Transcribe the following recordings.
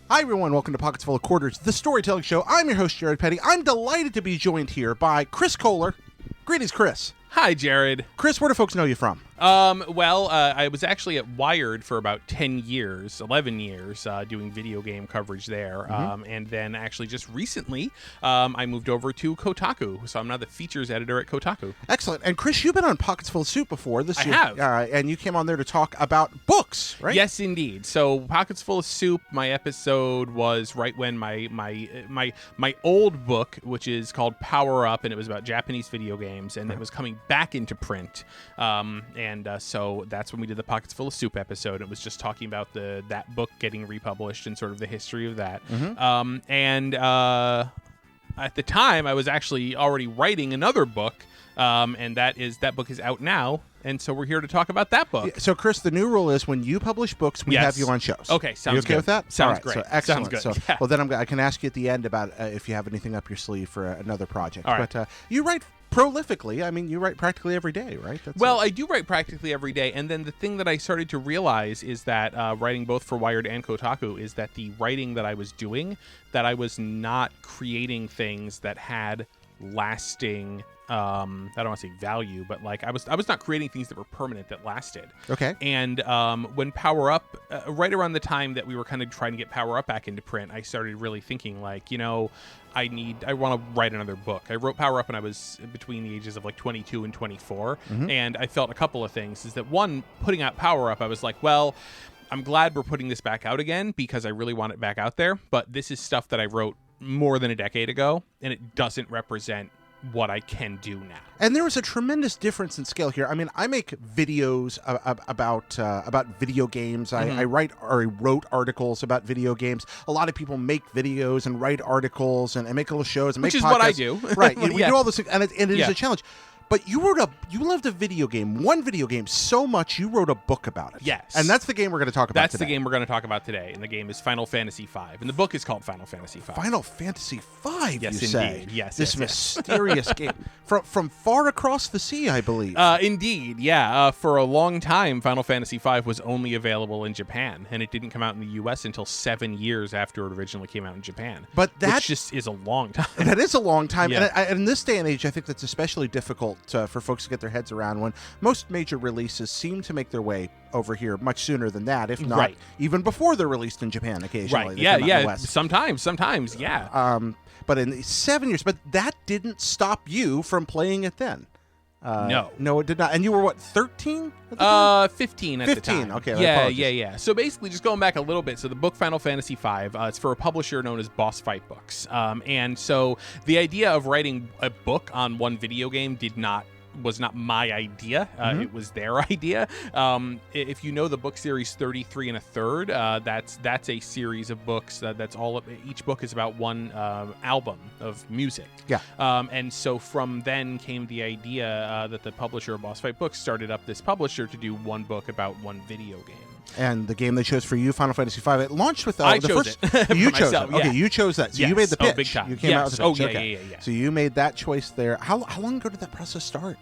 Hi, everyone. Welcome to Pockets Full of Quarters, the storytelling show. I'm your host, Jared Petty. I'm delighted to be joined here by Chris Kohler. Greetings, Chris. Hi, Jared. Chris, where do folks know you from? I was actually at Wired for about 11 years, doing video game coverage there. And then actually just recently, I moved over to Kotaku. So I'm now the features editor at Kotaku. Excellent. And Chris, you've been on Pockets Full of Soup before this year. I have. And you came on there to talk about books, right? Yes, indeed. So Pockets Full of Soup, my episode was right when my old book, which is called Power Up, and it was about Japanese video games, and it was coming back into print. So that's when we did the Pockets Full of Soup episode. It was just talking about that book getting republished and sort of the history of that. At the time, I was actually already writing another book, and that book is out now. And so we're here to talk about that book. So, Chris, the new rule is when you publish books, we have you on shows. Okay, sounds good. You okay with that? Sounds All right, great. So excellent. Sounds good. So, well, then I can ask you at the end about if you have anything up your sleeve for another project. All right. But you write prolifically. I mean, you write practically every day, right? I do write practically every day. And then the thing that I started to realize is that writing both for Wired and Kotaku is that the writing that I was doing, that I was not creating things that had lasting I don't want to say value, but like I was not creating things that were permanent, that lasted. Okay. And when Power Up, right around the time that we were kind of trying to get Power Up back into print, I started really thinking like, I want to write another book. I wrote Power Up when I was between the ages of like 22 and 24. And I felt a couple of things is that one, putting out Power Up, I was like, well, I'm glad we're putting this back out again because I really want it back out there. But this is stuff that I wrote more than a decade ago, and it doesn't represent what I can do now. And there was a tremendous difference in scale here. I mean, I make videos about video games. I wrote articles about video games. A lot of people make videos and write articles and make little shows and Which make is podcasts. what I do. Right. We do all this, and it is a challenge. But you loved a video game, one video game, so much you wrote a book about it. Yes. And that's the game we're going to talk about today. That's the game we're going to talk about today, and the game is Final Fantasy V, and the book is called Final Fantasy V. Final Fantasy V, yes, you say? Indeed. Yes, this mysterious game from far across the sea, I believe. Indeed, yeah. For a long time, Final Fantasy V was only available in Japan, and it didn't come out in the U.S. until 7 years after it originally came out in Japan. But that which just is a long time. That is a long time. Yeah. And in this day and age, I think that's especially difficult for folks to get their heads around when most major releases seem to make their way over here much sooner than that, if not even before they're released in Japan occasionally. Right, yeah. Sometimes, yeah. But in 7 years, but that didn't stop you from playing it then. No, it did not. And you were what, 13 at the time? 15 at the time. 15, okay. Yeah. So basically, just going back a little bit, so the book Final Fantasy V, it's for a publisher known as Boss Fight Books. And so the idea of writing a book on one video game was not my idea. It was their idea. If you know the book series 33 and a Third, that's a series of books. Each book is about one album of music. Yeah. And so from then came the idea that the publisher of Boss Fight Books started up this publisher to do one book about one video game. And the game they chose for you, Final Fantasy V, it launched with I chose it. You chose myself, it. Okay, yeah. you chose that. So yes. you made the pitch. Big time. You came out with the pitch. Okay. Yeah. So you made that choice there. How long ago did that process start?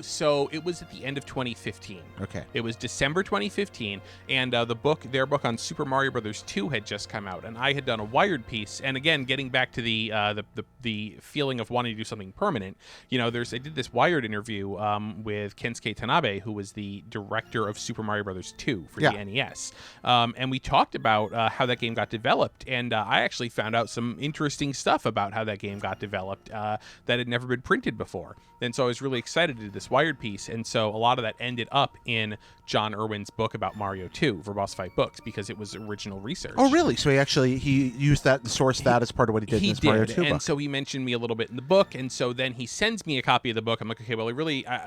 So it was at the end of 2015. Okay. It was December 2015, and their book on Super Mario Brothers 2 had just come out, and I had done a Wired piece. And again, getting back to the feeling of wanting to do something permanent, I did this Wired interview with Kensuke Tanabe, who was the director of Super Mario Brothers 2 for the NES, and we talked about how that game got developed, and I actually found out some interesting stuff about how that game got developed that had never been printed before. And so I was really excited to do this Wired piece, and so a lot of that ended up in John Irwin's book about Mario 2 for Boss Fight Books because it was original research. Oh, really? So he used that and sourced that as part of what he did in his Mario 2 book. And so he mentioned me a little bit in the book, and so then he sends me a copy of the book. I'm like, okay, well,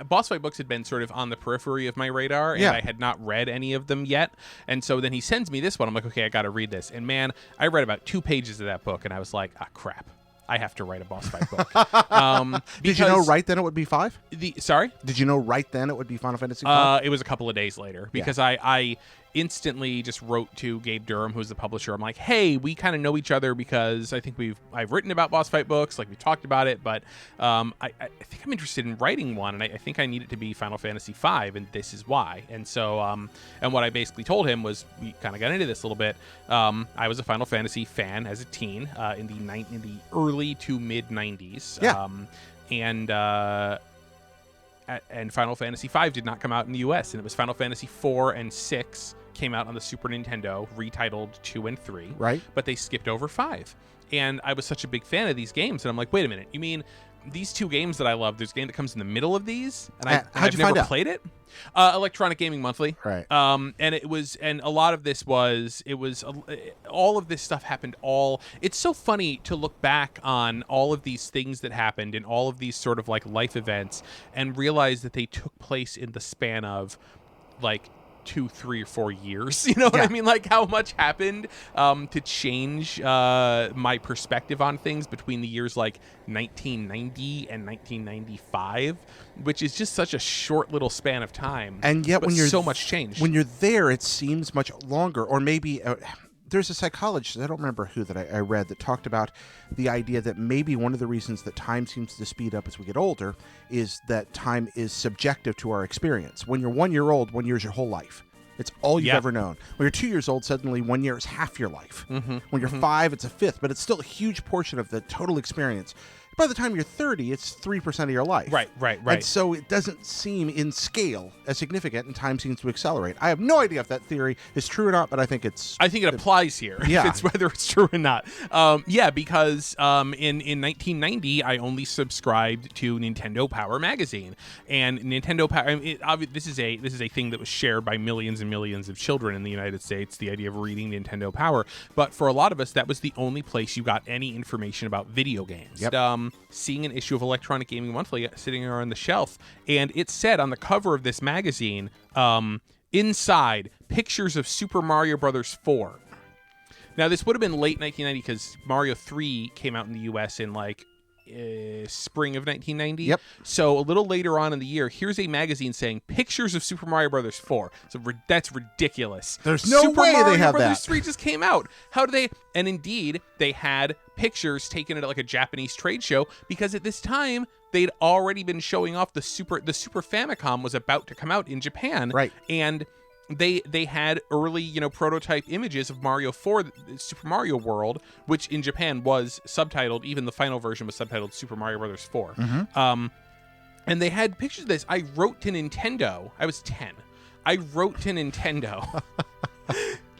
Boss Fight Books had been sort of on the periphery of my radar, and I had not read any of them yet. And so then he sends me this one. I'm like, okay, I got to read this. And man, I read about 2 pages of that book, and I was like, crap. I have to write a Boss Fight book. Did you know right then it would be 5? Sorry? Did you know right then it would be Final Fantasy 5? It was a couple of days later because I instantly just wrote to Gabe Durham, who's the publisher. I'm like, hey, we kind of know each other because I think I've written about boss fight books, like we talked about it, but I think I'm interested in writing one, and I think I need it to be Final Fantasy V, and this is why. And so, and what I basically told him was, we kind of got into this a little bit. I was a Final Fantasy fan as a teen in the early to mid 90s. Yeah. And Final Fantasy V did not come out in the US, and it was Final Fantasy IV and VI came out on the Super Nintendo, retitled 2 and 3. Right. But they skipped over 5. And I was such a big fan of these games, and I'm like, wait a minute, you mean these two games that I love, there's a game that comes in the middle of these, and I've never played it? Electronic Gaming Monthly. Right. And a lot of this was, all of this stuff happened it's so funny to look back on all of these things that happened and all of these sort of like life events and realize that they took place in the span of like 2, 3, or 4 years. You know what I mean? Like how much happened to change my perspective on things between the years like 1990 and 1995, which is just such a short little span of time. And yet, when you're so much changed. When you're there, it seems much longer. Or maybe there's a psychologist, I don't remember who, that I read that talked about the idea that maybe one of the reasons that time seems to speed up as we get older is that time is subjective to our experience. When you're 1 year old, 1 year is your whole life. It's all you've ever known. When you're 2 years old, suddenly 1 year is half your life. When you're 5, it's a fifth, but it's still a huge portion of the total experience. By the time you're 30, it's 3% of your life. Right. And so it doesn't seem in scale as significant, and time seems to accelerate. I have no idea if that theory is true or not, but I think it applies here. Yeah. It's whether it's true or not. Because in 1990, I only subscribed to Nintendo Power magazine, and Nintendo Power. This is a thing that was shared by millions and millions of children in the United States. The idea of reading Nintendo Power, but for a lot of us, that was the only place you got any information about video games. Yep. Seeing an issue of Electronic Gaming Monthly sitting there on the shelf, and it said on the cover of this magazine, inside, pictures of Super Mario Brothers 4. Now, this would have been late 1990 because Mario 3 came out in the U.S. in like spring of 1990. Yep. So a little later on in the year, here's a magazine saying pictures of Super Mario Brothers 4. So that's ridiculous. There's no Super way Mario they have Brothers that. 3 just came out. How do they? And indeed, they had pictures taken at like a Japanese trade show because at this time they'd already been showing off the Super Famicom was about to come out in Japan. Right. And they had early, prototype images of Mario 4, Super Mario World, which in Japan was subtitled. Even the final version was subtitled Super Mario Brothers 4. And they had pictures of this. I wrote to Nintendo. I was 10. I wrote to Nintendo.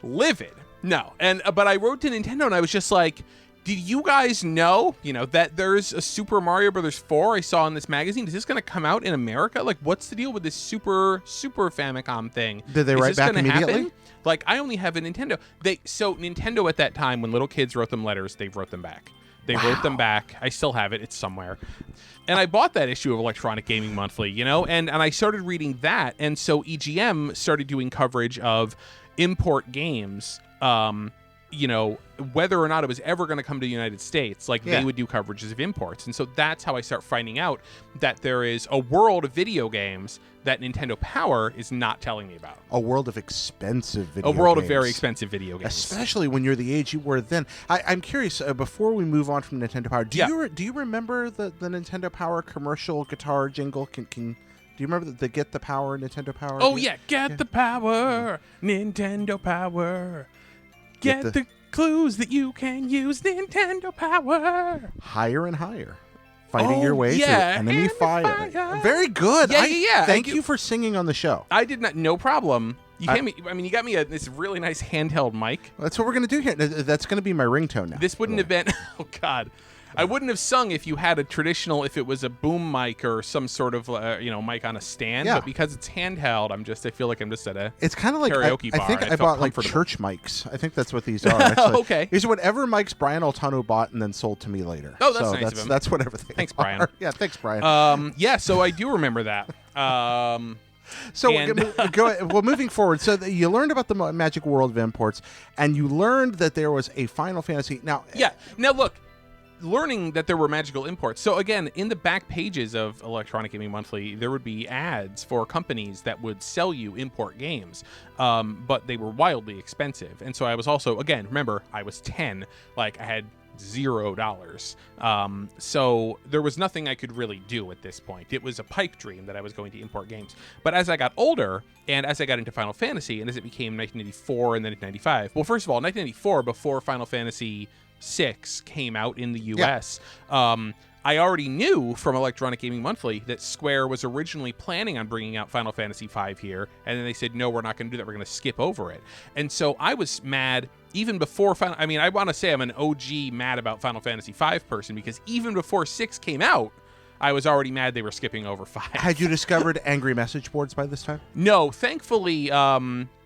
Livid. No. But I wrote to Nintendo and I was just like, did you guys know, that there's a Super Mario Brothers 4 I saw in this magazine? Is this going to come out in America? Like, what's the deal with this Super Famicom thing? Did they write back immediately? Happen? Like, I only have a Nintendo. So Nintendo at that time, when little kids wrote them letters, they wrote them back. They wrote them back. I still have it. It's somewhere. And I bought that issue of Electronic Gaming Monthly, and I started reading that. And so EGM started doing coverage of import games, whether or not it was ever going to come to the United States, they would do coverages of imports. And so that's how I start finding out that there is a world of video games that Nintendo Power is not telling me about. A world of expensive video games. A world of very expensive video games. Especially when you're the age you were then. I'm curious, before we move on from Nintendo Power, do you remember the Nintendo Power commercial guitar jingle? Do you remember the Get the Power Nintendo Power? Oh, yeah. Get the power, Nintendo Power. Get the clues that you can use, Nintendo Power. Higher and higher. Fighting your way through enemy fire. Very good. Thank you for singing on the show. I did not. No problem. You got me this really nice handheld mic. That's what we're going to do here. That's going to be my ringtone now. This wouldn't have been... Oh, God. I wouldn't have sung if you had a traditional, if it was a boom mic or some sort of, mic on a stand. Yeah. But because it's handheld, I feel like I'm just at a It's kind of like karaoke bar. I think I bought like church mics. I think that's what these are. Actually. Okay. These are whatever mics Brian Altano bought and then sold to me later. Oh, that's nice of him. That's whatever they Thanks, are. Brian. Yeah, thanks, Brian. So I do remember that. Moving forward, so you learned about the magic world of imports, and you learned that there was a Final Fantasy. Now, look, learning that there were magical imports. So again, in the back pages of Electronic Gaming Monthly, there would be ads for companies that would sell you import games, but they were wildly expensive. And so I was also, again, remember, I was 10, like I had $0. So there was nothing I could really do at this point. It was a pipe dream that I was going to import games. But as I got older, and as I got into Final Fantasy, and as it became 1984 and then 1995, well, first of all, 1994, before Final Fantasy VI came out in the US, I already knew from Electronic Gaming Monthly that Square was originally planning on bringing out Final Fantasy V here, and then they said, no, we're not going to do that. We're going to skip over it. And so I was mad even before Final... I mean, I want to say I'm an OG mad about Final Fantasy V person, because even before 6 came out, I was already mad they were skipping over 5. Had you discovered angry message boards by this time? No, thankfully.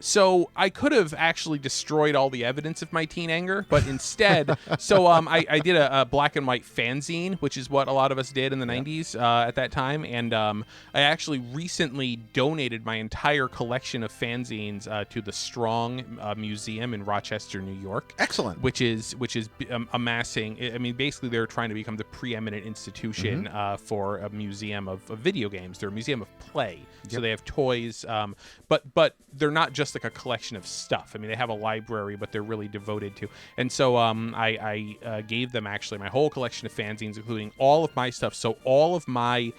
So I could have actually destroyed all the evidence of my teen anger, but instead, I did a black and white fanzine, which is what a lot of us did in the 90s at that time, and I actually recently donated my entire collection of fanzines to the Strong Museum in Rochester, New York. Excellent. Which is amassing. I mean, basically, they're trying to become the preeminent institution for a museum of video games. They're a museum of play, so they have toys, but they're not just like a collection of stuff. I mean, they have a library, but they're really devoted to. And so I gave them actually my whole collection of fanzines, including all of my stuff. So all of my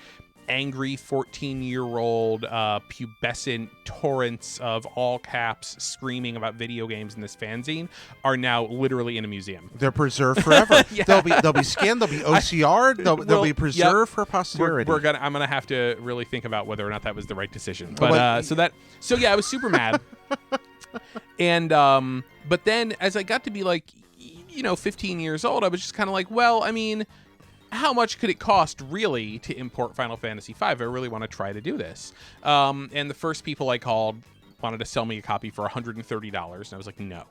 angry 14-year-old pubescent torrents of all caps screaming about video games in this fanzine are now literally in a museum. They're preserved forever. They'll be scanned, they'll be OCR'd, they'll be preserved for posterity. I'm gonna have to really think about whether or not that was the right decision. But so I was super mad. And but then as I got to be like 15 years old, I was just kind of like, well, I mean, how much could it cost really to import Final Fantasy V? I really want to try to do this. And the first people I called wanted to sell me a copy for $130, and I was like, no.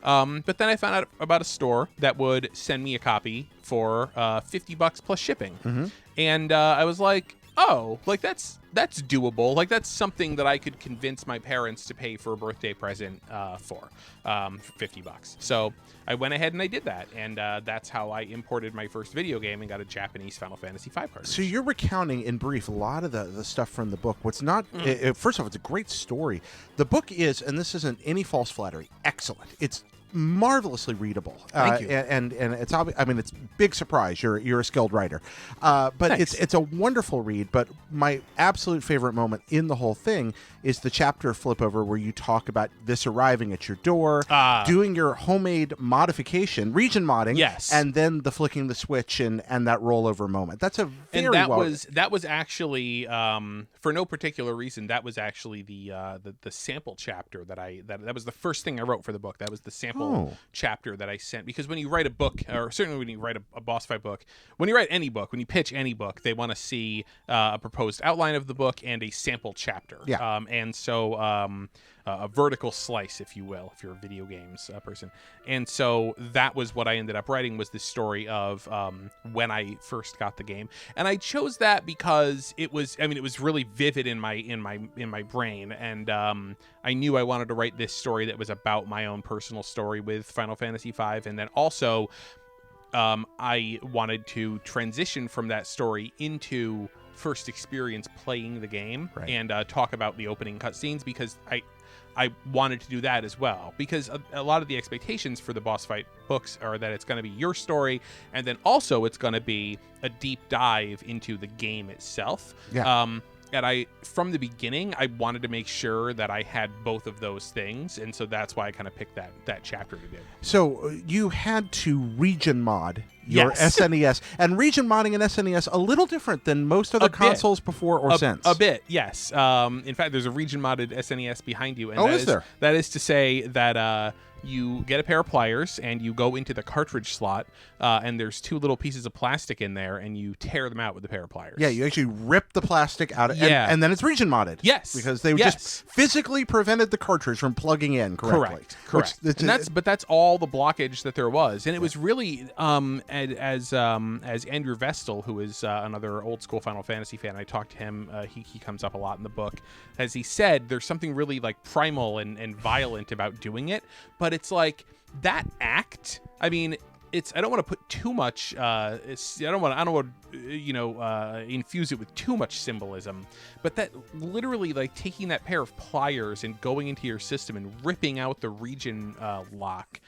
But then I found out about a store that would send me a copy for $50 plus shipping. And I was like, oh, like that's doable. Like that's something that I could convince my parents to pay for a birthday present for $50. So I went ahead and I did that, and that's how I imported my first video game and got a Japanese Final Fantasy V cartridge. So you're recounting in brief a lot of the stuff from the book. What's not first off, it's a great story. The book is, and this isn't any false flattery, excellent. It's marvelously readable. Thank you. And it's obvious. I mean, it's big surprise. You're a skilled writer, but Thanks. it's a wonderful read. But my absolute favorite moment in the whole thing is the chapter flip over where you talk about this arriving at your door, doing your homemade modification, region modding, and then the flicking the switch and that rollover moment. That's a very that was actually for no particular reason. That was actually the sample chapter that was the first thing I wrote for the book. That was the sample chapter that I sent, because when you write a book, or certainly when you write a boss fight book, when you write any book, when you pitch any book, they want to see a proposed outline of the book and a sample chapter. And so a vertical slice, if you will, if you're a video games person. And so that was what I ended up writing, was this story of when I first got the game. And I chose that because it was really vivid in my brain, and I knew I wanted to write this story that was about my own personal story with Final Fantasy V, and then also I wanted to transition from that story into first experience playing the game, and talk about the opening cutscenes, because I wanted to do that as well, because a lot of the expectations for the boss fight books are that it's going to be your story, and then also it's going to be a deep dive into the game itself. And from the beginning, I wanted to make sure that I had both of those things, and so that's why I kind of picked that chapter to do. So you had to region mod your SNES, and region modding in SNES a little different than most other consoles before or since. A bit, yes. In fact, there's a region modded SNES behind you. And is there? That is to say that you get a pair of pliers and you go into the cartridge slot, and there's two little pieces of plastic in there, and you tear them out with a pair of pliers. Yeah, you actually rip the plastic out, and then it's region modded. Yes, because they just physically prevented the cartridge from plugging in correctly. Correct. But that's all the blockage that there was, and it was really as Andrew Vestal, who is another old school Final Fantasy fan. I talked to him. He comes up a lot in the book. As he said, there's something really like primal and violent about doing it, but it's like that act. I mean, I don't want to put too much. I don't want to infuse it with too much symbolism. But that literally, like, taking that pair of pliers and going into your system and ripping out the region lock,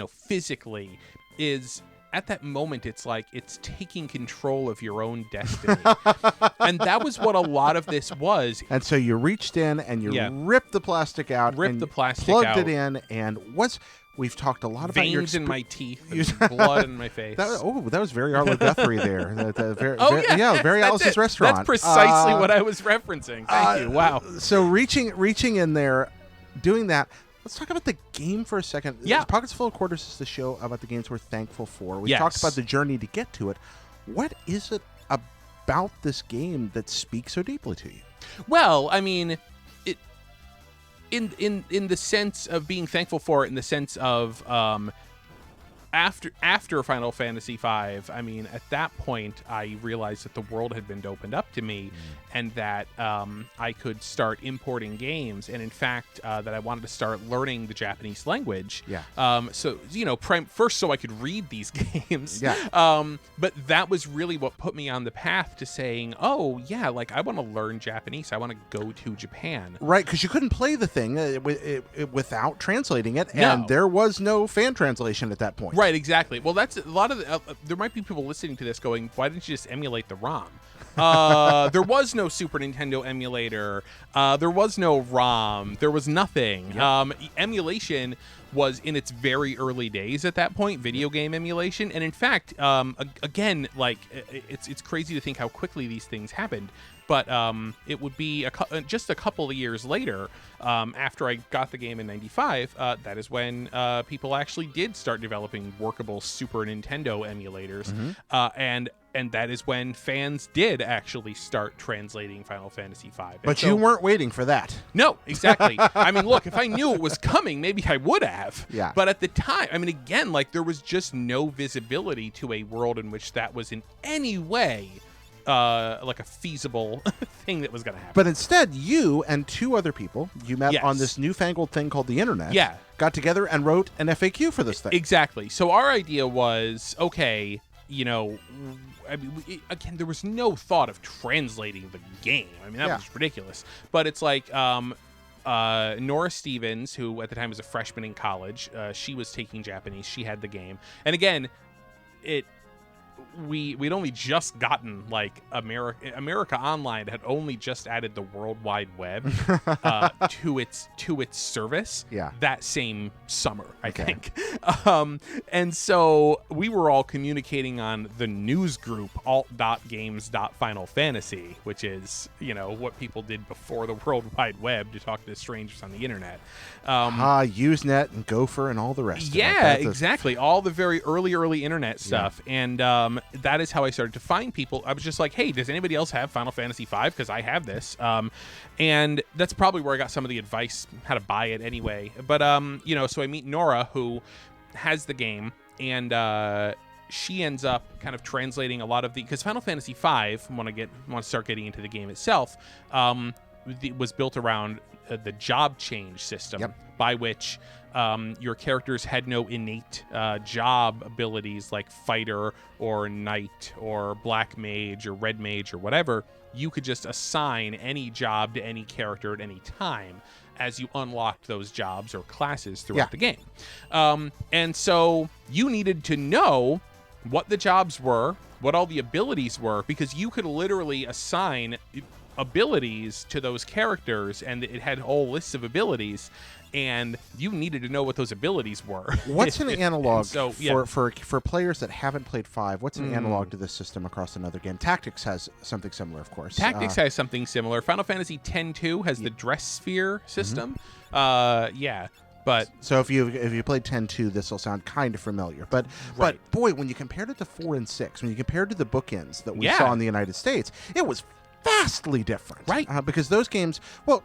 physically, is, at that moment, it's like it's taking control of your own destiny. And that was what a lot of this was. And so you reached in and you ripped the plastic out, plugged it in, and we've talked a lot about your veins in my teeth, and blood in my face. That was very Arlo Guthrie there. Very that's Alice's it. Restaurant. That's precisely what I was referencing. Thank you. Wow. So reaching in there, doing that. Let's talk about the game for a second. Yeah. Pockets Full of Quarters is the show about the games we're thankful for. We Yes. talked about the journey to get to it. What is it about this game that speaks so deeply to you? Well, I mean, it in the sense of being thankful for it, in the sense of after Final Fantasy V, I mean, at that point, I realized that the world had been opened up to me, and that I could start importing games, and in fact, that I wanted to start learning the Japanese language. Yeah. So first, so I could read these games. Yeah. But that was really what put me on the path to saying, oh yeah, like, I want to learn Japanese. I want to go to Japan. Right, because you couldn't play the thing without translating it, No. and there was no fan translation at that point. Right, exactly. Well, that's a lot of there might be people listening to this going, why didn't you just emulate the ROM? There was no Super Nintendo emulator. There was no ROM. There was nothing. Yep. Emulation was in its very early days at that point, video game emulation. And in fact, again, like, it's crazy to think how quickly these things happened. But it would be just a couple of years later, after I got the game in '95, that is when people actually did start developing workable Super Nintendo emulators, and that is when fans did actually start translating Final Fantasy V. But you weren't waiting for that. No, exactly. I mean, look, if I knew it was coming, maybe I would have. Yeah. But at the time, I mean, again, like, there was just no visibility to a world in which that was in any way like a feasible thing that was going to happen. But instead, you and two other people you met on this newfangled thing called the internet. Yeah. Got together and wrote an FAQ for this thing. Exactly. So our idea was, okay, I mean, again, there was no thought of translating the game. I mean, that was ridiculous. But it's like Nora Stevens, who at the time was a freshman in college, she was taking Japanese. She had the game. And again, we'd only just gotten, like, America Online had only just added the World Wide Web to its service that same summer, I think. And so we were all communicating on the news group alt.games.finalfantasy, which is, what people did before the World Wide Web to talk to strangers on the internet. Usenet and Gopher and all the rest of it. Yeah, exactly. All the very early internet stuff. And that is how I started to find people. I was just like, hey, does anybody else have Final Fantasy V? Because I have this. And that's probably where I got some of the advice how to buy it anyway. But, so I meet Nora, who has the game, and she ends up kind of translating a lot of because Final Fantasy V, want to start getting into the game itself, was built around the job change system, by which your characters had no innate job abilities like fighter or knight or black mage or red mage or whatever. You could just assign any job to any character at any time as you unlocked those jobs or classes throughout the game. And so you needed to know what the jobs were, what all the abilities were, because you could literally assign abilities to those characters, and it had whole lists of abilities, and you needed to know what those abilities were. What's an analog for players that haven't played 5? What's an analog to this system across another game? Tactics has something similar, of course. Tactics has something similar. Final Fantasy X-2 has the dress sphere system. But so if you played 10-2, this will sound kind of familiar. But boy, when you compared it to 4 and 6, when you compared to the bookends that we saw in the United States, it was vastly different, right? Because those games, well,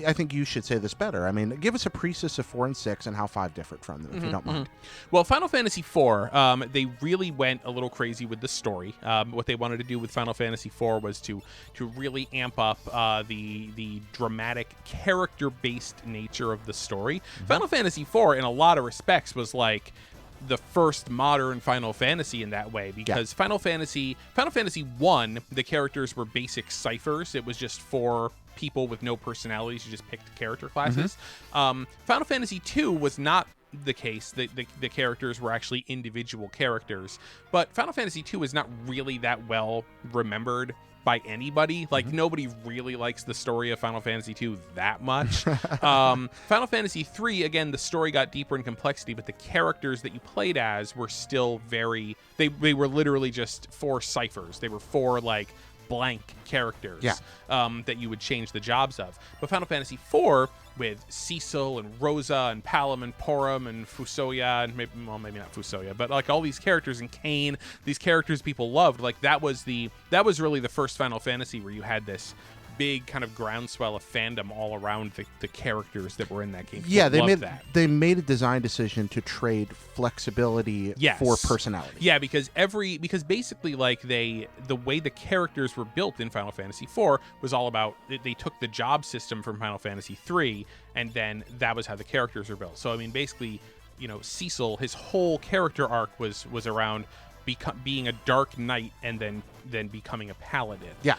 I think you should say this better. I mean, give us a precis of 4 and 6 and how 5 differed from them, if you don't mind. Well, Final Fantasy IV, they really went a little crazy with the story. What they wanted to do with Final Fantasy IV was to really amp up the dramatic, character-based nature of the story. Final Fantasy IV, in a lot of respects, was like the first modern Final Fantasy in that way, because Final Fantasy 1, the characters were basic ciphers. It was just for people with no personalities. You just picked character classes. Final Fantasy 2 was not the case. The characters were actually individual characters, but Final Fantasy 2 is not really that well remembered by anybody. Like, nobody really likes the story of Final Fantasy 2 that much. Final Fantasy 3, again, the story got deeper in complexity, but the characters that you played as were still very, they were literally just 4 ciphers. They were 4 like blank characters that you would change the jobs of. But Final Fantasy 4, with Cecil and Rosa and Palom and Porum and Fusoya and maybe not Fusoya, but like all these characters, and Kain, these characters people loved, like that was really the first Final Fantasy where you had this big kind of groundswell of fandom all around the characters that were in that game. Yeah, they made a design decision to trade flexibility for personality. Yeah, because basically like the way the characters were built in Final Fantasy IV was all about, they took the job system from Final Fantasy III, and then that was how the characters were built. So I mean, basically, you know, Cecil, his whole character arc was around being a dark knight and then becoming a paladin. Yeah.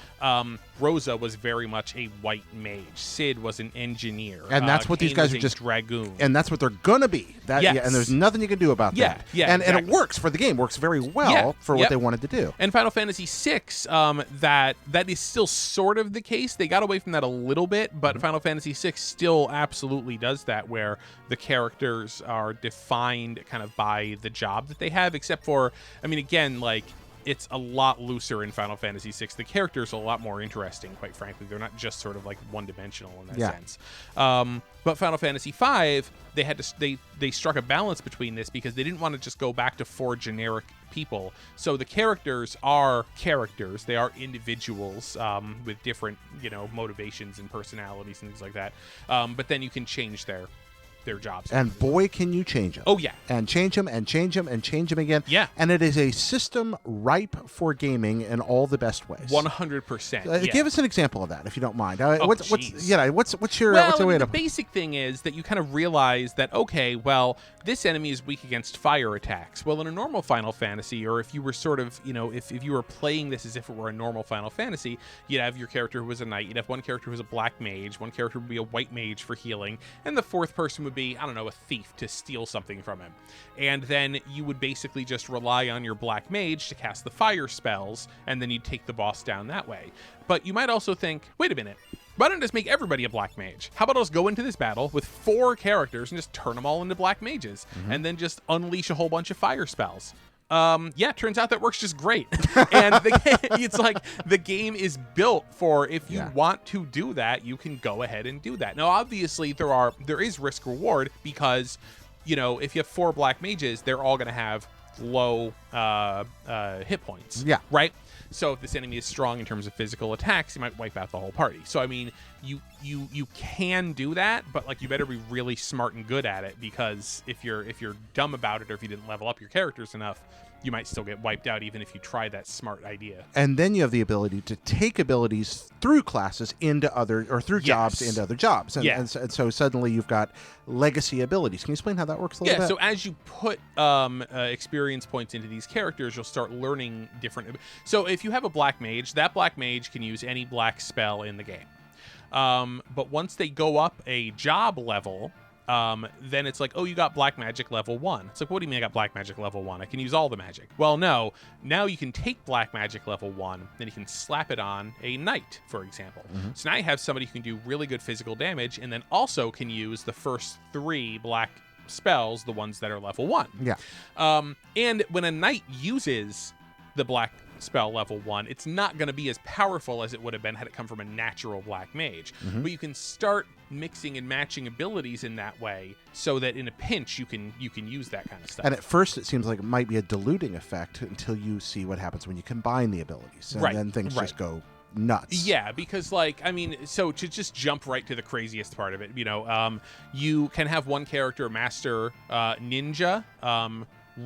Rosa was very much a white mage. Sid was an engineer. And that's what these guys are just dragoon. And that's what they're gonna be. And there's nothing you can do about that. Yeah, and it works for the game. Works very well for what they wanted to do. And Final Fantasy VI, that is still sort of the case. They got away from that a little bit, but Final Fantasy VI still absolutely does that, where the characters are defined kind of by the job that they have, except for, I mean, again, like, it's a lot looser in Final Fantasy VI. The characters are a lot more interesting, quite frankly. They're not just sort of like one-dimensional in that sense. But Final Fantasy V, they struck a balance between this, because they didn't want to just go back to 4 generic people. So the characters are characters. They are individuals with different, you know, motivations and personalities and things like that. But then you can change their jobs. And boy, can you change them. Oh, yeah. And change them and change them and change them again. Yeah. And it is a system ripe for gaming in all the best ways. 100%. Give us an example of that, if you don't mind. What's your the basic thing is that you kind of realize that, okay, well, this enemy is weak against fire attacks. Well, in a normal Final Fantasy, or if you were sort of, you know, if you were playing this as if it were a normal Final Fantasy, you'd have your character who was a knight, you'd have one character who was a black mage, one character would be a white mage for healing, and the 4th person would be, I don't know, a thief to steal something from him. And then you would basically just rely on your black mage to cast the fire spells, and then you'd take the boss down that way. But you might also think, wait a minute, why don't I just make everybody a black mage? How about I just go into this battle with 4 characters and just turn them all into black mages, and then just unleash a whole bunch of fire spells? Turns out that works just great. And it's like the game is built for, if you want to do that, you can go ahead and do that. Now, obviously, there is risk reward, because, you know, if you have 4 black mages, they're all going to have low hit points. Yeah. Right? So if this enemy is strong in terms of physical attacks, you might wipe out the whole party. So I mean, you can do that, but like, you better be really smart and good at it, because if you're dumb about it, or if you didn't level up your characters enough, you might still get wiped out, even if you try that smart idea. And then you have the ability to take abilities through classes into other, or through jobs into other jobs. And so suddenly you've got legacy abilities. Can you explain how that works a little bit? So as you put experience points into these characters, you'll start learning different. So if you have a black mage, that black mage can use any black spell in the game. But once they go up a job level, then it's like, oh, you got black magic level 1. It's like, what do you mean I got black magic level 1? I can use all the magic. Well, no. Now you can take black magic level 1, then you can slap it on a knight, for example. So now you have somebody who can do really good physical damage, and then also can use the first 3 black spells, the ones that are level 1. Yeah. And when a knight uses the black spell level 1, it's not going to be as powerful as it would have been had it come from a natural black mage. But you can start mixing and matching abilities in that way, so that in a pinch you can use that kind of stuff. And at first it seems like it might be a diluting effect, until you see what happens when you combine the abilities, and then things just go nuts. Yeah, because like, I mean, so to just jump right to the craziest part of it, you know, you can have one character master ninja,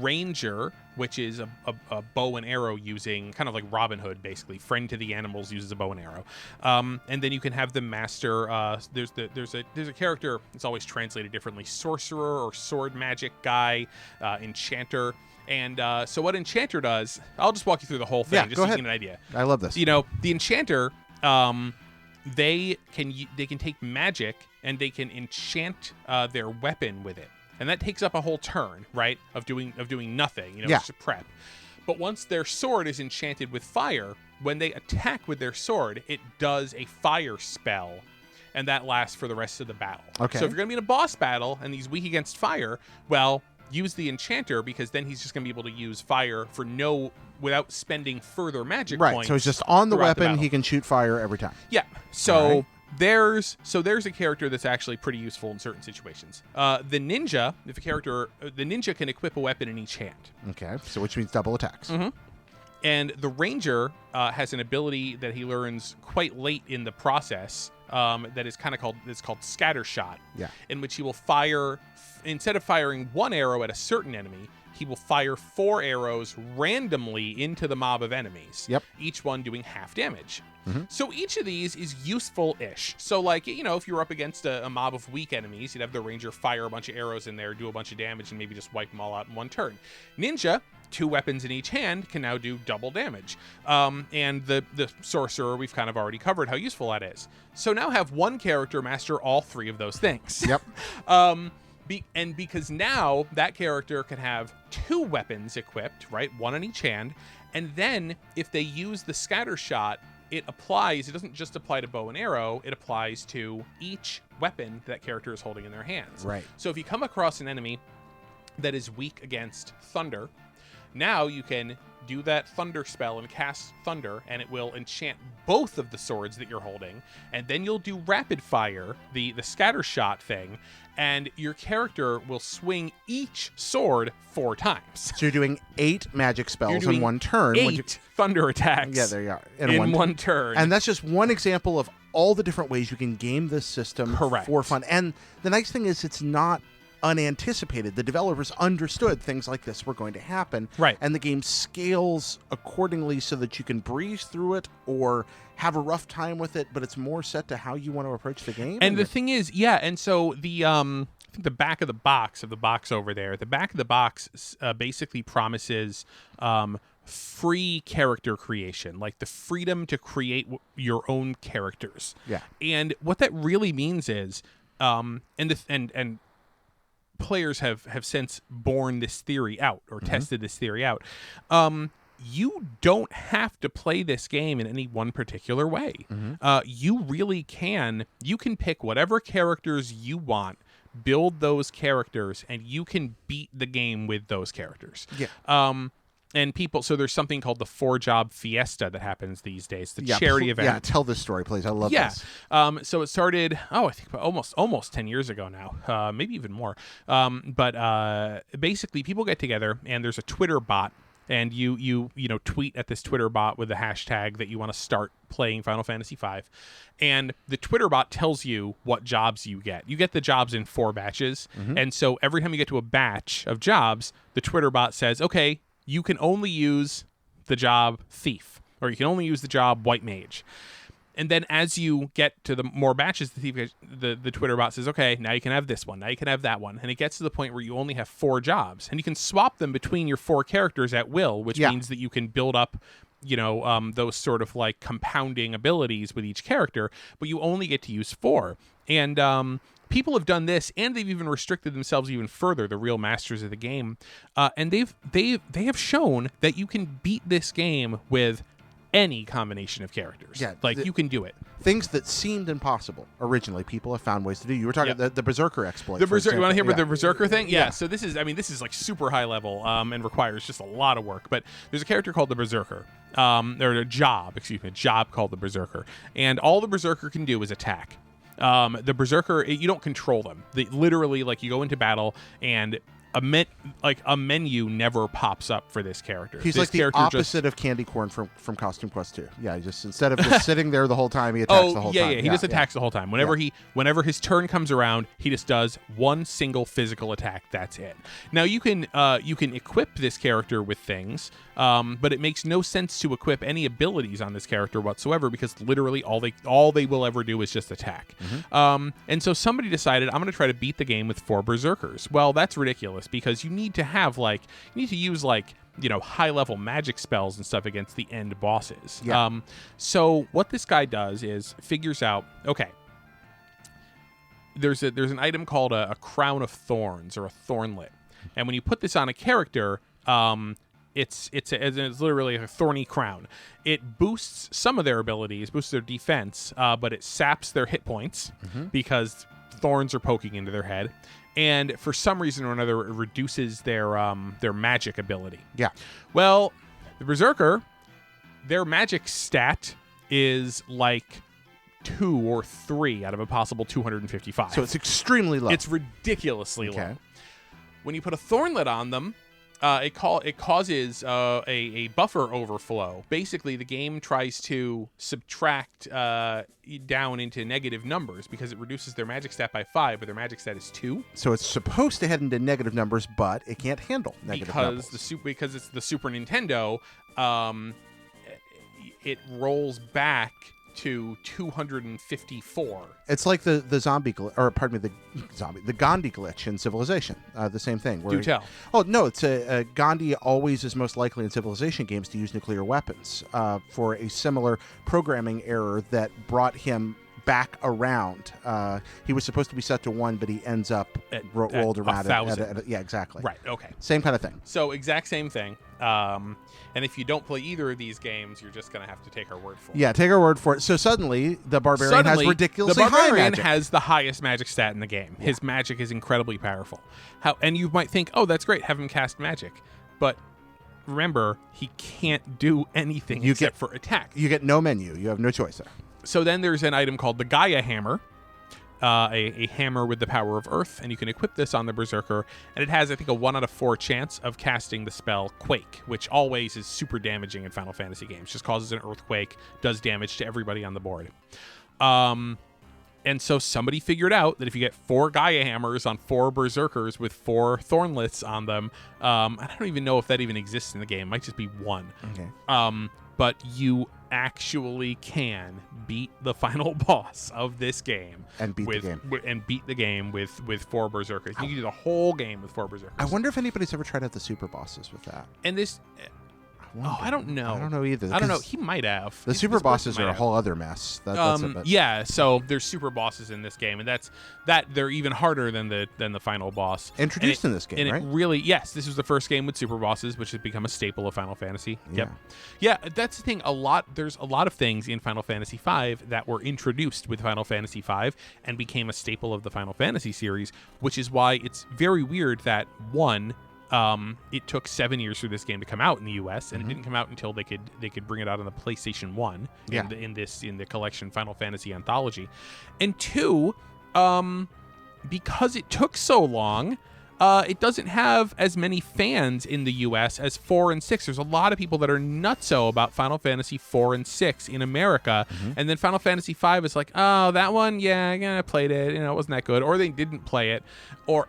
Ranger, which is a bow and arrow using, kind of like Robin Hood, basically. Friend to the animals, uses a bow and arrow. And then you can have the Master. There's a character, it's always translated differently, Sorcerer or Sword Magic guy, Enchanter. And so what Enchanter does, I'll just walk you through the whole thing, just so you get an idea. I love this. You know, the Enchanter, they can take magic and they can enchant their weapon with it. And that takes up a whole turn, right? Of doing nothing, just a prep. But once their sword is enchanted with fire, when they attack with their sword, it does a fire spell, and that lasts for the rest of the battle. Okay. So if you're going to be in a boss battle and he's weak against fire, well, use the Enchanter, because then he's just going to be able to use fire without spending further magic points. Right, so it's just on the weapon, the he can shoot fire every time. Yeah. So there's a character that's actually pretty useful in certain situations. The ninja, the ninja can equip a weapon in each hand. Okay, so which means double attacks. Mm-hmm. And the ranger has an ability that he learns quite late in the process that is called scatter shot. Yeah. In which he will fire, instead of firing one arrow at a certain enemy, he will fire 4 arrows randomly into the mob of enemies. Yep. Each one doing half damage. Mm-hmm. So each of these is useful-ish. So, like, if you were up against a mob of weak enemies, you'd have the ranger fire a bunch of arrows in there, do a bunch of damage, and maybe just wipe them all out in one turn. Ninja, 2 weapons in each hand, can now do double damage. And the sorcerer, we've kind of already covered how useful that is. So now have one character master all 3 of those things. Yep. Because now that character can have 2 weapons equipped, right? 1 in each hand. And then if they use the scatter shot, it doesn't just apply to bow and arrow, it applies to each weapon that character is holding in their hands. Right. So if you come across an enemy that is weak against thunder, now you can do that thunder spell and cast thunder, and it will enchant both of the swords that you're holding, and then you'll do rapid fire, the scatter shot thing, and your character will swing each sword 4 times. So you're doing 8 magic spells in one turn. 8 thunder attacks. Yeah, there you are. In one turn. And that's just one example of all the different ways you can game this system for fun. And the nice thing is it's not unanticipated. The developers understood things like this were going to happen. Right. And the game scales accordingly so that you can breeze through it or have a rough time with it, but it's more set to how you want to approach the game. And the thing is, and so the I think the back of the box over there, the back of the box basically promises free character creation, like the freedom to create your own characters. Yeah. And what that really means is and players have since borne this theory out or tested this theory out. You don't have to play this game in any one particular way. You really can. You can pick whatever characters you want, build those characters, and you can beat the game with those characters. Yeah. And so there's something called the 4-Job Fiesta that happens these days, the charity event. Yeah, tell this story, please. I love this. So it started, I think almost 10 years ago now, maybe even more. But basically, people get together, and there's a Twitter bot, and you tweet at this Twitter bot with the hashtag that you want to start playing Final Fantasy V, and the Twitter bot tells you what jobs you get. You get the jobs in 4 batches, and so every time you get to a batch of jobs, the Twitter bot says, okay, you can only use the job Thief, or you can only use the job White Mage. And then as you get to the more batches, the Twitter bot says, okay, now you can have this one, now you can have that one. And it gets to the point where you only have 4 jobs. And you can swap them between your 4 characters at will, which means that you can build up, those sort of like compounding abilities with each character, but you only get to use 4. And people have done this, and they've even restricted themselves even further, the real masters of the game. And they have shown that you can beat this game with any combination of characters. Yeah, you can do it. Things that seemed impossible originally, people have found ways to do. You were talking the Berserker exploit. The Berserker. You want to hear about the Berserker thing? Yeah. So this is like super high level and requires just a lot of work. But there's a character called the Berserker, or a job called the Berserker, and all the Berserker can do is attack. The Berserker, you don't control them. They literally, like, you go into battle, and a menu never pops up for this character. He's this like the character opposite of Candy Corn from Costume Quest 2. Yeah, just instead of just sitting there the whole time, he attacks the whole time. Yeah, he just attacks the whole time. Whenever his turn comes around, he just does one single physical attack. That's it. Now you can equip this character with things, but it makes no sense to equip any abilities on this character whatsoever because literally all they will ever do is just attack. And so somebody decided, I'm going to try to beat the game with 4 Berserkers. Well, that's ridiculous because you need to use high level magic spells and stuff against the end bosses. Yeah. So what this guy does is figures out, okay, there's an item called a crown of thorns or a thornlet, and when you put this on a character, it's literally a thorny crown. It boosts some of their abilities, boosts their defense, but it saps their hit points because thorns are poking into their head. And for some reason or another, it reduces their magic ability. Yeah. Well, the Berserker, their magic stat is like 2 or 3 out of a possible 255. So it's extremely low. It's ridiculously low. When you put a thornlet on them, it causes a buffer overflow. Basically, the game tries to subtract down into negative numbers because it reduces their magic stat by 5, but their magic stat is 2. So it's supposed to head into negative numbers, but it can't handle negative numbers. Because it's the Super Nintendo, it rolls back to 254. It's like the Gandhi glitch in Civilization. The same thing. Do tell. Oh no, it's Gandhi always is most likely in Civilization games to use nuclear weapons for a similar programming error that brought him back around. He was supposed to be set to 1, but he ends up rolled around 1,000. Yeah, exactly. Right. Okay. Same kind of thing. So exact same thing. And if you don't play either of these games, you're just going to have to take our word for it. Yeah, take our word for it. So suddenly, the Barbarian has ridiculously high magic. The Barbarian has the highest magic stat in the game. Yeah. His magic is incredibly powerful. And you might think, oh, that's great, have him cast magic. But remember, he can't do anything except for attack. You get no menu. You have no choice there. So then there's an item called the Gaia Hammer, a hammer with the power of Earth, and you can equip this on the Berserker, and it has, I think, a 1 out of 4 chance of casting the spell Quake, which always is super damaging in Final Fantasy games. Just causes an earthquake, does damage to everybody on the board. And so somebody figured out that if you get 4 Gaia Hammers on 4 Berserkers with 4 Thornlets on them, I don't even know if that even exists in the game. It might just be 1. Okay. But you actually can beat the final boss of this game and beat the game with 4 Berserkers. You can do the whole game with 4 Berserkers. I wonder if anybody's ever tried out the super bosses with that. And this, I don't know. I don't know either. I don't know. He might have. The super bosses are a whole other mess. Yeah. So there's super bosses in this game, and they're even harder than the final boss. Introduced in this game, right? And it really, yes, this was the first game with super bosses, which has become a staple of Final Fantasy. Yep. Yeah, that's the thing. There's a lot of things in Final Fantasy V that were introduced with Final Fantasy V and became a staple of the Final Fantasy series, which is why it's very weird that it took 7 years for this game to come out in the U.S. and it didn't come out until they could bring it out on the PlayStation 1 in the collection Final Fantasy Anthology, and 2, because it took so long. It doesn't have as many fans in the U.S. as 4 and 6. There's a lot of people that are nutso about Final Fantasy 4 and 6 in America, and then Final Fantasy 5 is like, oh, that one, yeah, I played it, it wasn't that good, or they didn't play it,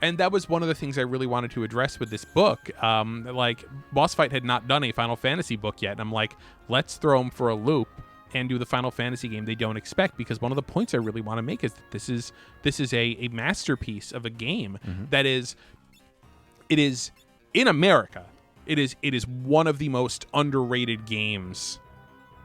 and that was one of the things I really wanted to address with this book. Like, Boss Fight had not done a Final Fantasy book yet, and I'm like, let's throw them for a loop and do the Final Fantasy game they don't expect, because one of the points I really want to make is that this is a masterpiece of a game that is. It is, in America, it is one of the most underrated games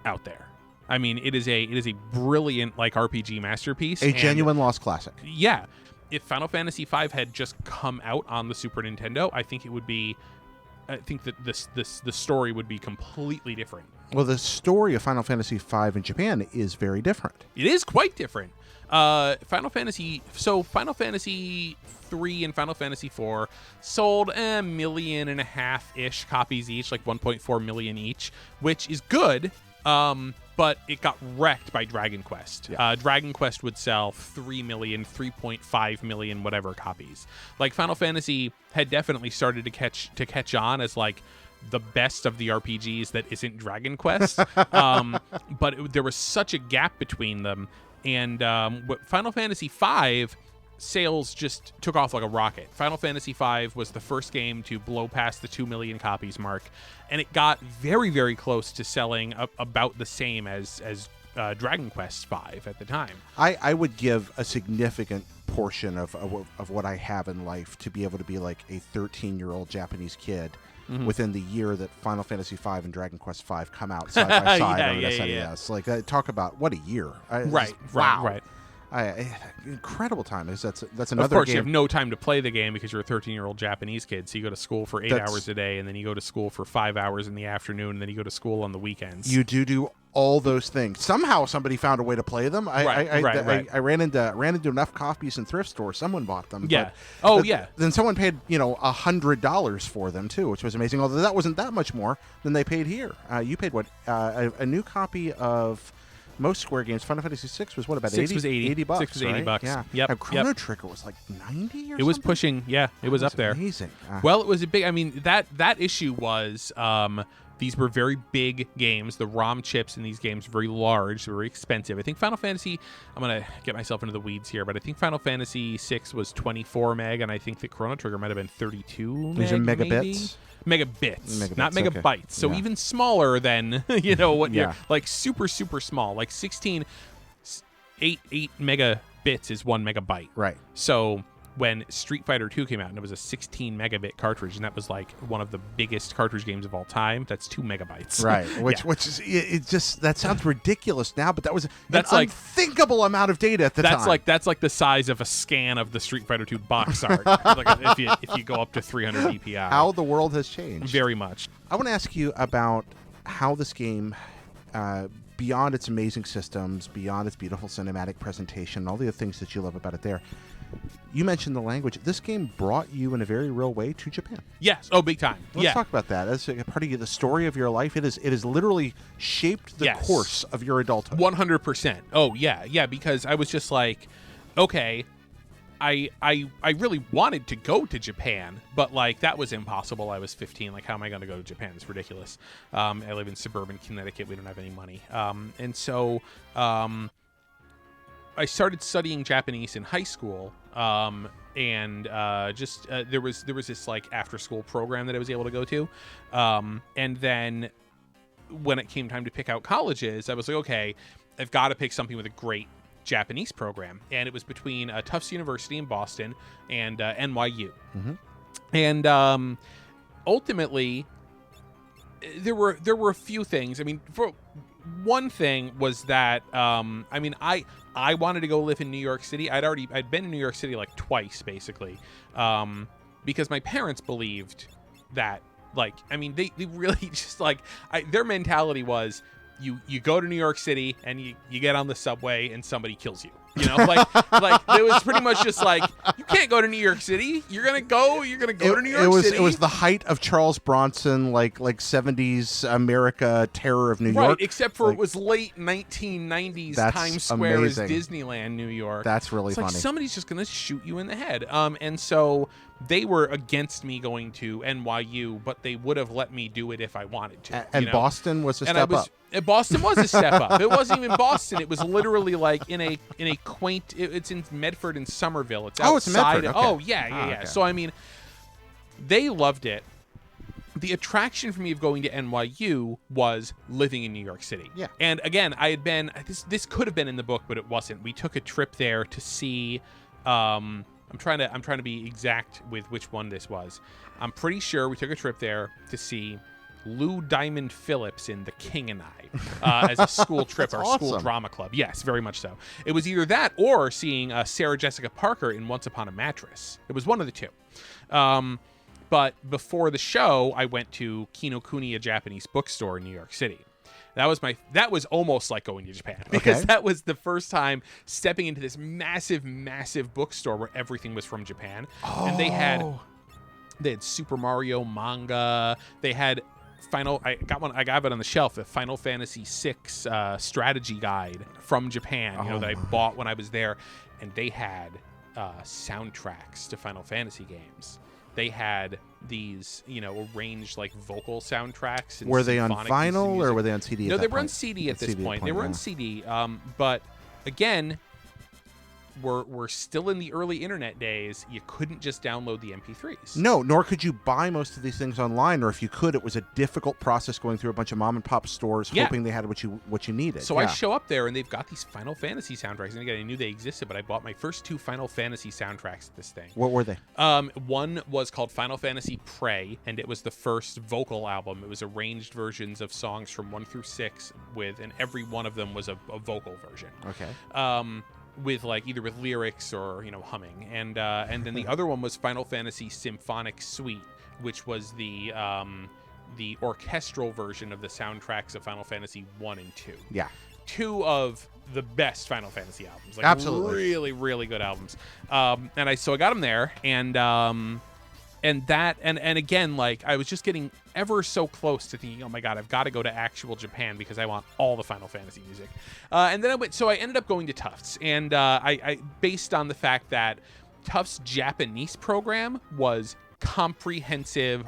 out there. I mean, it is a brilliant RPG masterpiece. A genuine lost classic. Yeah. If Final Fantasy V had just come out on the Super Nintendo, I think that the story would be completely different. Well, the story of Final Fantasy V in Japan is very different. It is quite different. Final Fantasy 3 and Final Fantasy 4 sold 1.5 million-ish copies each, like 1.4 million each, which is good. But it got wrecked by Dragon Quest. Yeah. Dragon Quest would sell 3 million, 3.5 million, whatever copies. Like Final Fantasy had definitely started to catch on as like the best of the RPGs that isn't Dragon Quest. But there was such a gap between them, and Final Fantasy V sales just took off like a rocket. Final Fantasy V was the first game to blow past the 2 million copies mark, and it got very, very close to selling about the same as Dragon Quest V at the time. I would give a significant portion of what I have in life to be able to be like a 13-year-old Japanese kid within the year that Final Fantasy V and Dragon Quest V come out side by side on an SNES. Like, talk about what a year. Right. Incredible time. That's another. Of course, game. you have no time to play the game because you're a 13-year-old Japanese kid. So you go to school for 8 hours a day, and then you go to school for 5 hours in the afternoon, and then you go to school on the weekends. You do all those things. Somehow somebody found a way to play them. I ran into enough copies in thrift stores. Someone bought them. Yeah. But then someone paid $100 for them too, which was amazing. Although that wasn't that much more than they paid here. You paid what? A new copy of most Square games, Final Fantasy VI was what, about 6 $80? was 80 $80, 6 was 80 right? bucks. Yeah. Yep. And Chrono Trigger was like 90 or It was something? pushing, it was up there. Amazing. Well, it was a big, that issue was, these were very big games. The ROM chips in these games were very large, very expensive. I think Final Fantasy, I'm going to get myself into the weeds here, but I think Final Fantasy VI was 24 meg, and I think the Chrono Trigger might have been 32 meg. These are megabits? Maybe? Megabits, not megabytes. Okay. So Yeah. even smaller than, what Yeah. you're, like super, super small. Like 8 megabits is 1 megabyte. Right. So when Street Fighter 2 came out, and it was a 16 megabit cartridge, and that was like one of the biggest cartridge games of all time, that's 2 megabytes. Right. Which is, it just, that sounds ridiculous now, but that's like unthinkable amount of data at the time. That's like the size of a scan of the Street Fighter 2 box art. Like if you go up to 300 DPI. How the world has changed. Very much. I want to ask you about how this game, beyond its amazing systems, beyond its beautiful cinematic presentation, all the other things that you love about it there, you mentioned the language. This game brought you in a very real way to Japan. Yes. Oh, big time. Let's talk about that. As a part of the story of your life, it is literally shaped the course of your adulthood. 100%. Oh, yeah. Yeah, because I was just like, okay, I really wanted to go to Japan, but like that was impossible. I was 15. Like, how am I going to go to Japan? It's ridiculous. I live in suburban Connecticut. We don't have any money. And so I started studying Japanese in high school. And there was this like after school program that I was able to go to. And then when it came time to pick out colleges, I was like, okay, I've got to pick something with a great Japanese program. And it was between Tufts University in Boston and NYU. Mm-hmm. And ultimately, there were a few things. I mean, for one thing was that I wanted to go live in New York City. I'd been in New York City like twice, basically, because my parents believed that, like, I mean, they really just like, their mentality was, you go to New York City and you get on the subway and somebody kills you. Like it was pretty much just like, you can't go to New York City. You're gonna go to New York City. It was the height of Charles Bronson, like 70s America terror of New York. Right, except for it was late 1990s Times Square amazing. is Disneyland, New York. That's really funny. Like somebody's just gonna shoot you in the head. And so they were against me going to NYU, but they would have let me do it if I wanted to. And Boston was a step up. Boston was a step up. It wasn't even Boston. It was literally like in a quaint. It's in Medford and Somerville. It's outside. Oh, it's Medford. Okay. Oh yeah. Okay. So I mean, they loved it. The attraction for me of going to NYU was living in New York City. Yeah. And again, I had been. This could have been in the book, but it wasn't. We took a trip there to see. I'm trying to be exact with which one this was. I'm pretty sure we took a trip there to see Lou Diamond Phillips in The King and I as a school trip or awesome. school drama club. Yes, very much so. It was either that or seeing Sarah Jessica Parker in Once Upon a Mattress. It was one of the two. But before the show, I went to Kinokuniya Japanese bookstore in New York City. That was almost like going to Japan, because that was the first time stepping into this massive, massive bookstore where everything was from Japan. And they had Super Mario manga. They had I got it on the shelf, the Final Fantasy VI strategy guide from Japan, that I bought when I was there, and they had soundtracks to Final Fantasy games. They had these, arranged like vocal soundtracks. And were they on vinyl or were they on CD? No, they were on CD at this point. They were on CD. But again, we're still in the early internet days. You couldn't just download the MP3s. No, nor could you buy most of these things online, or if you could, it was a difficult process going through a bunch of mom and pop stores hoping they had what you needed. So I show up there and they've got these Final Fantasy soundtracks. And again, I knew they existed, but I bought my first 2 Final Fantasy soundtracks at this thing. What were they? One was called Final Fantasy Prey, and it was the first vocal album. It was arranged versions of songs from 1 through 6 and every one of them was a vocal version. Okay. With either with lyrics or humming, and then the other one was Final Fantasy Symphonic Suite, which was the orchestral version of the soundtracks of Final Fantasy 1 and 2. Yeah, 2 of the best Final Fantasy albums, absolutely, really, really good albums. And I got them there, and again, I was just getting ever so close to thinking, oh my god, I've got to go to actual Japan because I want all the Final Fantasy music. And then I ended up going to Tufts, and I based on the fact that Tufts' Japanese program was comprehensive.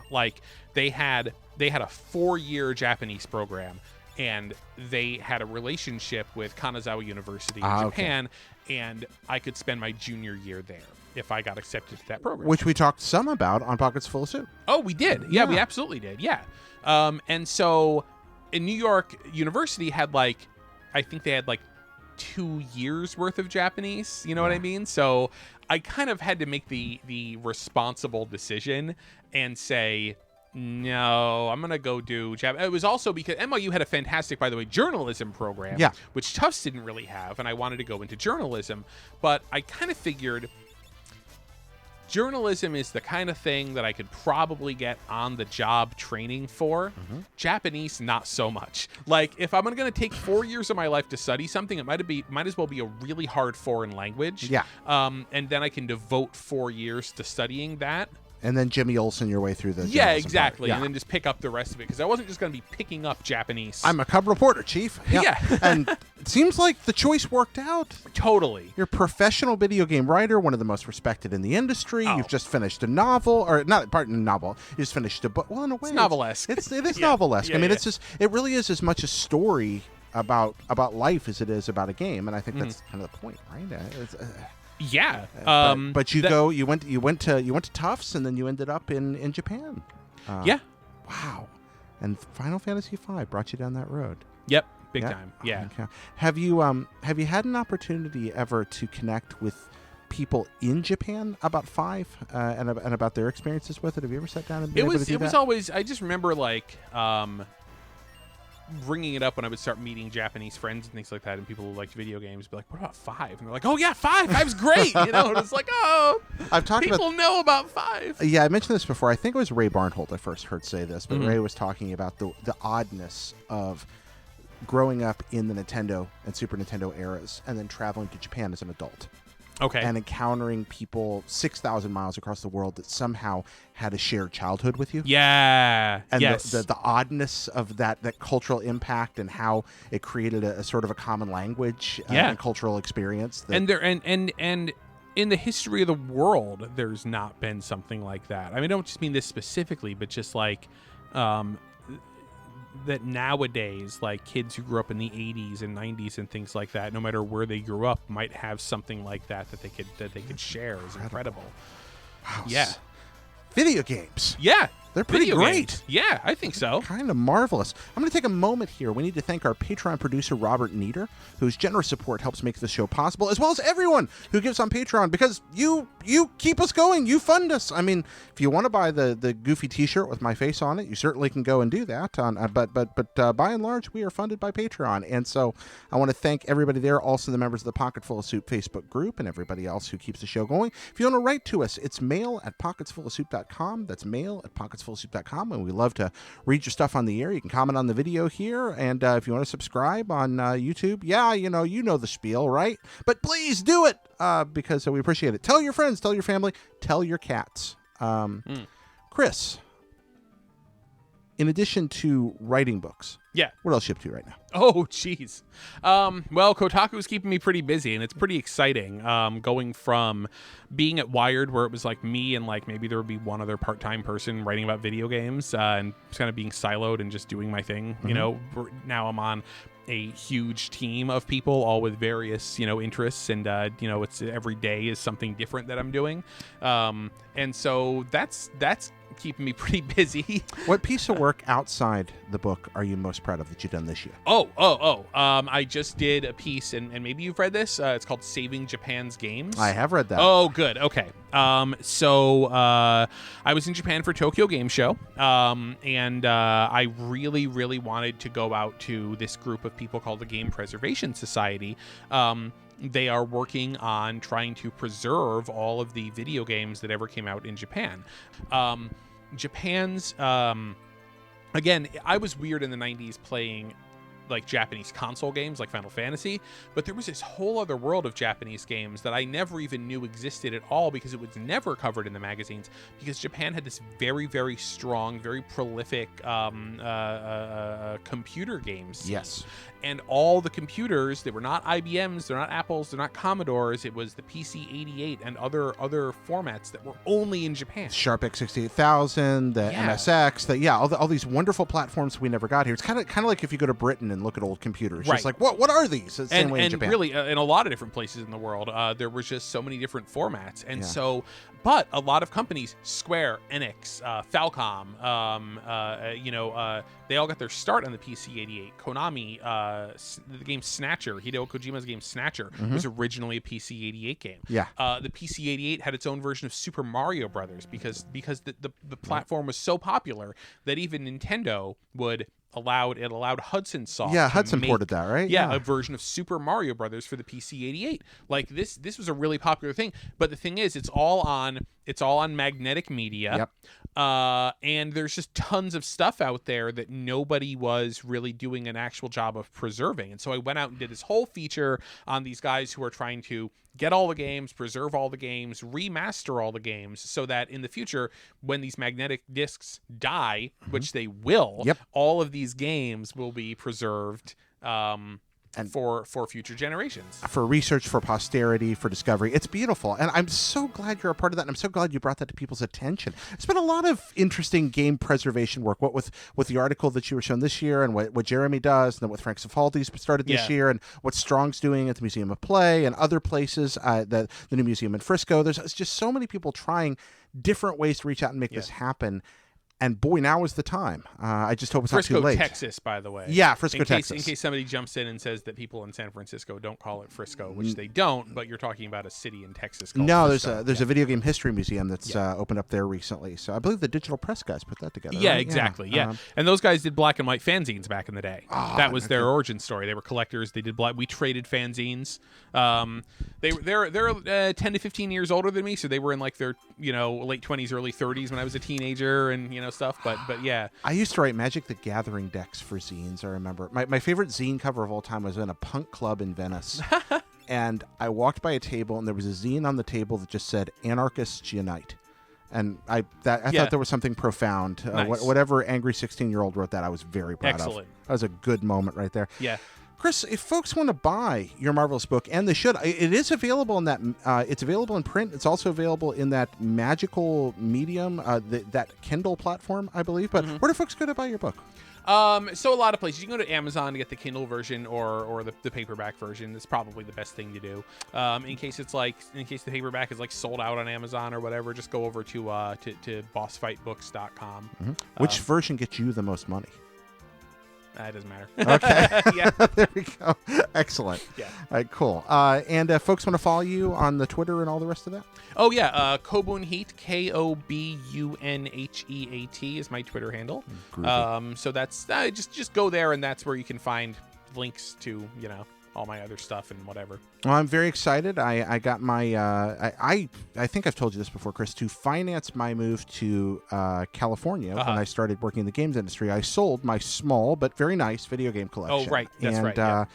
They had a 4-year Japanese program, and they had a relationship with Kanazawa University in Japan, and I could spend my junior year there if I got accepted to that program. Which we talked some about on Pockets Full of Soup. Oh, we did. Yeah, we absolutely did. Yeah. And so in New York, University had I think they had 2 years worth of Japanese. You know what I mean? So I kind of had to make the responsible decision and say, no, I'm going to go do Japanese. It was also because MLU had a fantastic, by the way, journalism program, which Tufts didn't really have, and I wanted to go into journalism. But I kind of figured journalism is the kind of thing that I could probably get on-the-job training for. Mm-hmm. Japanese, not so much. If I'm going to take 4 years of my life to study something, it might as well be a really hard foreign language. Yeah. And then I can devote 4 years to studying that. And then Jimmy Olsen your way through the exactly. Yeah. And then just pick up the rest of it, because I wasn't just going to be picking up Japanese. I'm a cub reporter, Chief. Yeah. And it seems like the choice worked out. Totally. You're a professional video game writer, one of the most respected in the industry. You've just finished a novel, or not, pardon, a novel. You just finished a book. Well, in a way, it's novelesque. It is novelesque. I mean, it's just, it really is as much a story about life as it is about a game, and I think that's kind of the point, right? Yeah, but you went to Tufts, and then you ended up in Japan. Yeah. Wow. And Final Fantasy V brought you down that road. Yep, big time. Yeah. Okay. Have you had an opportunity ever to connect with people in Japan about V and about their experiences with it? Have you ever sat down and been able to do that? It was always. I just remember bringing it up when I would start meeting Japanese friends and things like that, and people who liked video games be like, what about 5? And they're like, oh yeah, 5. 5's great. And it's like, oh, people know about 5. Yeah, I mentioned this before. I think it was Ray Barnholt I first heard say this, but Ray was talking about the oddness of growing up in the Nintendo and Super Nintendo eras and then traveling to Japan as an adult. Okay. And encountering people 6,000 miles across the world that somehow had a shared childhood with you. Yeah. And yes. the oddness of that cultural impact and how it created a sort of a common language and cultural experience. And in the history of the world, there's not been something like that. I mean, I don't just mean this specifically, but just that nowadays, kids who grew up in the 80s and 90s and things like that, no matter where they grew up, might have something like that they could share. Is incredible. Wow. Yeah. Video games. Yeah. They're pretty Video great. Games. Yeah, I think so. Kind of marvelous. I'm going to take a moment here. We need to thank our Patreon producer, Robert Nieder, whose generous support helps make this show possible, as well as everyone who gives on Patreon, because you keep us going. You fund us. I mean, if you want to buy the goofy T-shirt with my face on it, you certainly can go and do that. But by and large, we are funded by Patreon. And so I want to thank everybody there, also the members of the Pocket Full of Soup Facebook group and everybody else who keeps the show going. If you want to write to us, it's mail@pocketsfullofsoup.com. That's mail@pocketsfullofsoup.com, and we love to read your stuff on the air. You can comment on the video here, and if you want to subscribe on YouTube, you know the spiel, right? But please do it because we appreciate it. Tell your friends, tell your family, tell your cats. Chris, in addition to writing books, Yeah. what else are you up to right now? Oh, jeez. Well, Kotaku's keeping me pretty busy, and it's pretty exciting. Going from being at Wired, where it was like me and like maybe there would be one other part-time person writing about video games, and just kind of being siloed and just doing my thing. You know, now I'm on a huge team of people, all with various interests, and it's every day is something different that I'm doing, and so that's keeping me pretty busy. What piece of work outside the book are you most proud of that you've done this year? I just did a piece, and maybe you've read this. It's called Saving Japan's Games. I have read that. Oh, good. Okay. So I was in Japan for Tokyo Game Show, and I really, really wanted to go out to this group of people called the Game Preservation Society. They are working on trying to preserve all of the video games that ever came out in Japan. Japan's again, I was weird in the 90s playing like Japanese console games like Final Fantasy, but there was this whole other world of Japanese games that I never even knew existed at all because it was never covered in the magazines, because Japan had this very, very strong, very prolific computer games. Yes. And all the computers, they were not IBMs, they're not Apples, they're not Commodores, it was the PC-88 and other formats that were only in Japan. Sharp X68000, the MSX, all these wonderful platforms we never got here. It's kind of like if you go to Britain and look at old computers. Right. Just like, what are these? It's the same way in Japan. And really, in a lot of different places in the world, there was just so many different formats. And so, but a lot of companies, Square, Enix, Falcom, they all got their start on the PC-88. Konami, the game Snatcher, Hideo Kojima's game Snatcher, was originally a PC-88 game. Yeah. The PC-88 had its own version of Super Mario Brothers because the platform was so popular that even Nintendo allowed Hudson Soft. Yeah, Hudson ported that, right? Yeah, a version of Super Mario Brothers for the PC-88. Like this was a really popular thing. But the thing is, it's all on magnetic media. Yep. And there's just tons of stuff out there that nobody was really doing an actual job of preserving. And so I went out and did this whole feature on these guys who are trying to get all the games, preserve all the games, remaster all the games, so that in the future, when these magnetic discs die, which they will, all of these games will be preserved and for future generations, for research, for posterity, for discovery. It's beautiful, and I'm so glad you're a part of that, and I'm so glad you brought that to people's attention. It's been a lot of interesting game preservation work, what with the article that you were shown this year, and what Jeremy does, and then what Frank Cifaldi's started this year, and what Strong's doing at the Museum of Play and other places, the new museum in Frisco. There's just so many people trying different ways to reach out and make this happen. And boy, now is the time. I just hope it's not too late. Frisco, Texas, by the way. Yeah, Frisco, Texas. In case somebody jumps in and says that people in San Francisco don't call it Frisco, which they don't, but you're talking about a city in Texas called Frisco. There's a video game history museum that's opened up there recently. So I believe the Digital Press guys put that together. Yeah, right? exactly. Yeah. And those guys did black and white fanzines back in the day. That was their origin story. They were collectors. They did we traded fanzines. They're 10 to 15 years older than me, so they were in like their late 20s, early 30s when I was a teenager and stuff. But yeah, I used to write Magic the Gathering decks for zines. I remember my favorite zine cover of all time was in a punk club in Venice, and I walked by a table and there was a zine on the table that just said "Anarchists Unite." And I thought there was something profound. Nice. Whatever angry 16-year-old wrote that, I was very proud Excellent. of. That was a good moment right there. Yeah. Chris, if folks want to buy your marvelous book, and they should, it is available in that. It's available in print. It's also available in that magical medium, that Kindle platform, I believe. But where do folks go to buy your book? So a lot of places. You can go to Amazon to get the Kindle version or the paperback version. That's probably the best thing to do. In case the paperback is like sold out on Amazon or whatever, just go over to bossfightbooks.com. Which version gets you the most money? It doesn't matter. Okay. Yeah. There we go. Excellent. Yeah. All right, cool. And folks want to follow you on the Twitter and all the rest of that? Oh, yeah. Kobun Heat, Kobunheat is my Twitter handle. So that's just go there, and that's where you can find links to, all my other stuff and whatever. Well, I'm very excited. I got my I think I've told you this before, Chris. To finance my move to California when I started working in the games industry, I sold my small but very nice video game collection. Oh, right. That's right. Yeah.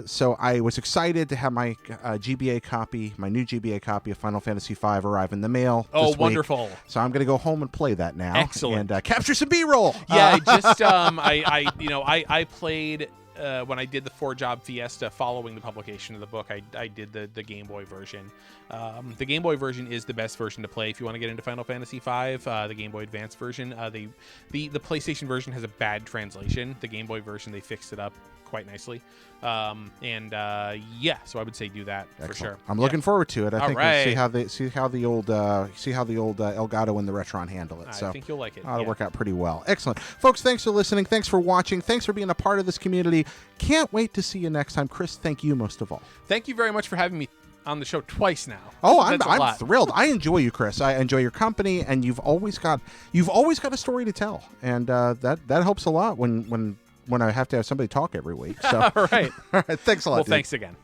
So I was excited to have my GBA copy, my new GBA copy of Final Fantasy V arrive in the mail. Oh, this week. wonderful! So I'm going to go home and play that now. Excellent. And capture some B-roll. Yeah, I played. When I did the 4-job Fiesta following the publication of the book, I did the Game Boy version. The Game Boy version is the best version to play if you want to get into Final Fantasy V. The Game Boy Advance version, the PlayStation version has a bad translation. The Game Boy version, they fixed it up quite nicely. So I would say do that. Excellent. For sure. I'm looking forward to it. I think right. we'll see how the old Elgato and the Retron handle it. I think you'll like it. It'll work out pretty well. Excellent. Folks, thanks for listening. Thanks for watching. Thanks for being a part of this community. Can't wait to see you next time. Chris, thank you most of all. Thank you very much for having me on the show twice now. Oh, I'm thrilled. I enjoy you, Chris. I enjoy your company, and you've always got a story to tell, and that helps a lot when I have to have somebody talk every week. So all right. Thanks a lot. Well, dude. thanks again.